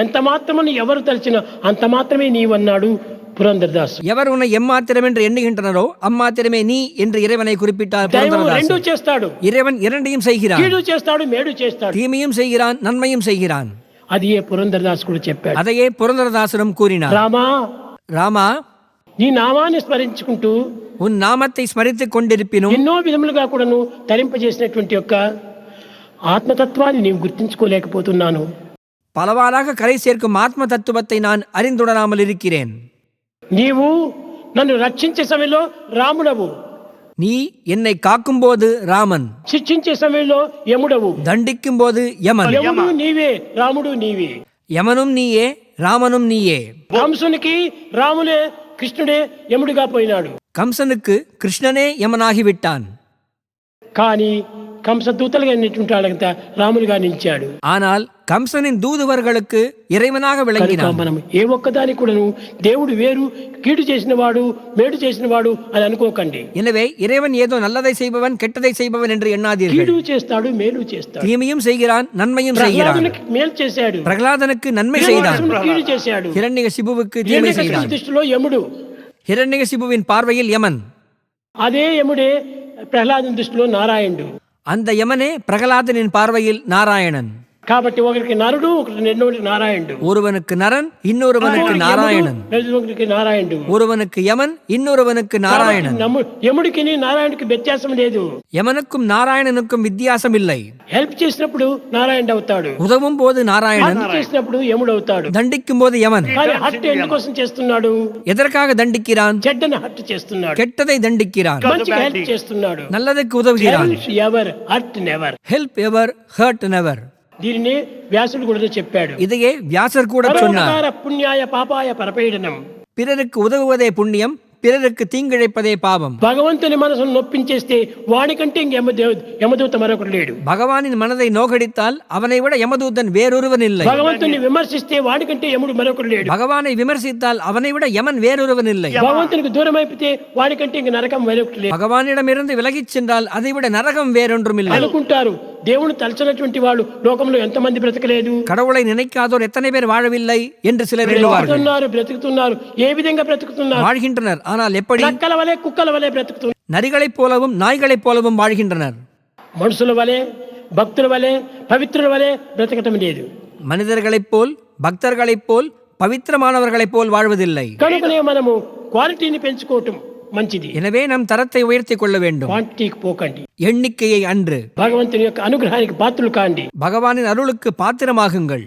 ఎంత మాత్రమని ఎవరు తలచినా అంత మాత్రమే నీవన్నాడు పురందరదాస్. எவர் உன்னை எம்மாத்திரம் என்று எண்ணுகின்றனரோ அம்மாத்திரமே நீ என்று இறைவனை குறிப்பிட்டார் దైవం రెండు புரந்தரதாசர். చేస్తాడు, இறைவன் இரண்டையும் செய்கிறான். కీడు చేస్తాడు, మేడు చేస్తాడు. தீமையும் செய்கிறான், நன்மையும் செய்கிறான். అది ఏ పురందరదాస్ కూడా చెప్పాడు. அதையே புரந்தரதாசரும் கூறினார். రామా, ராமா, నీ నామాన్ని స్మరించుకుంటూ உன் நாமத்தை ஸ்மரித்துக் கொண்டிருப்பினும் ఎన్నో విధములుగా కూడాను తరింపజేసినటువంటి యొక్క ఆత్మతత్వాన్ని నీవు గుర్తించుకోలేకపోతున్నాను. பலவாறாக கரை சேர்க்கும் ஆத்ம தத்துவத்தை நான் அறிந்துணராமல் இருக்கிறேன். నీవు నన్ను రక్షించే సమయంలో రాముడవు, நீ என்னை காக்கும்போது ராமன், శిక్షించే సమయంలో యముడవు. தண்டிக்கும் போது யமன். యముడు నీవే, రాముడు నీవే. யமனும் நீயே, ராமனும் நீயே. కంసునికి రాములే, కృష్ణుడే యముడిగా పోయినాడు. கம்சனுக்கு கிருஷ்ணனே யமனாகிவிட்டான். కానీ కంస దూతలుగా నిన్నటువంటి వాళ్ళంతా రాములుగా నిలిచాడు. ஆனால் கம்சனின் தூதுவர்களுக்கு இறைவனாக కనుక விளங்கினான். మనం ఏ ఒక్కదాని కూడాను దేవుడు వేరు, కీడు చేసిన వాడు, మేడు చేసిన వాడు అని అనుకోకండి. எனவே இறைவன் ஏதோ நல்லதை செய்பவன் கெட்டதை செய்பவன் என்று எண்ணாதீர்கள். కీడు చేస్తాడు, మేలు చేస్తాడు. தீமையும் செய்கிறான், நன்மையும் செய்கிறான். ప్రహ్లాదునికి మేలు చేశాడు, பிரகலாதனுக்கு நன்மை செய்தான். హిరణ్యకశిపునికి కీడు చేశాడు. ஹிரண்யகசிபுவுக்கு தீமை హిరణ్యకశిపుని செய்தான். దృష్టిలో యముడు, ஹிரண்யகசிபுவின் பார்வையில் யமன். అదే యముడే ప్రహ్లాదుని దృష్టిలో నారాయణుడు. அந்த யமனே பிரகலாதனின் பார்வையில் நாராயணன். కాబట్టి ఒకరికి నరుడు, ఒకరికి రెండోటి నారాయణుడు. ஒருவனுக்கு நரன், இன்னொருவனுக்கு நாராயணன். ఒకరికి నారాయణుడు. ஒருவனுக்கு யமன், இன்னொருவனுக்கு நாராயணன். యముడికి నారాయణుడికి వ్యత్యాసం లేదు. யமனுக்கும் நாராயணனுக்கும் வித்தியாசம் இல்லை. హెల్ప్ చేసినప్పుడు నారాయణుడు అవుతాడు, உதவும் போது நாராயணன், హత్య చేసినప్పుడు యముడు అవుతాడు. தண்டிக்கும் போது யமன். కానీ హత్య ఎందుకోసం చేస్తున్నాడు? எதற்காக தண்டிக்கிறான்? చెడ్డను హత్య చేస్తున్నాడు, கெட்டதை தண்டிக்கிறான், మంచిగా హెల్ప్ చేస్తున్నాడు. நல்லதுக்கு உதவுகிறான். Ever hurt never. Help ever, hurt never. దీనిని వ్యాసుడు కూడా చెప్పాడు. இதையே வியாசர் கூட சொன்னார். పరోపకార పుణ్యాయ పాపాయ పరపీడనం. பிறருக்கு உதவுவதே புண்ணியம், பிறருக்கு தீங்கிழைப்பதே பாவம். భగవంతుని మనసును నొప్పించేస్తే వాడికంటే ఇంక యమదూత మరొకడు లేడు. பகவானின் மனதை நோகடித்தால் அவனை விட யமதூதன் வேறொருவன் இல்லை. భగవంతుని విమర్శిస్తే వాడికంటే యముడు మరొకడు లేడు. பகவானை விமர்சித்தால் அவனை விட யமன் வேறொருவன் இல்லை. భగవంతునికి దూరం అయిపోతే వాడికంటే ఇంక నరకం మరొకటి లేదు. பகவானிடமிருந்து விலகிச் சென்றால் அதை விட நரகம் வேறொன்றும் இல்லை. అనుకుంటారు, దేవుని తలచినటువంటి వాళ్ళు లోకంలో ఎంతమంది బ్రతకలేదు, கடவுளை நினைக்காதோர் எத்தனை பேர் வாழவில்லை என்று சிலர் எண்ணுவார்கள். బ్రతుకుతున్నారు. ఏ విధంగా బ్రతుకుతున్నారు? வாழ்கின்றனர், ஆனால் எப்படி? నక్కల వలె, కుక్కల వలె బ్రతుకుతున్నారు. நரிகளைப் போலவும் நாய்களைப் போலவும் வாழ்கின்றனர். మనుషుల వలె, భక్తుల వలె, పవిత్రుల వలె బ్రతకటం లేదు. மனிதர்களைப் போல், பக்தர்களைப் போல், பவித்திரமானவர்களைப் போல் வாழ்வதில்லை. కనుకనే మనము క్వాలిటీని పెంచుకోవటం మంచిది. எனவே நம் தரத்தை உயர்த்திக் கொள்ள வேண்டும், క్వాంటిటీకి పోకండి. எண்ணிக்கையை அன்று. భగవంతుని యొక్క అనుగ్రహానికి పాత్రలు కాండి. பகவானின் அருளுக்கு பாத்திரமாகுங்கள்.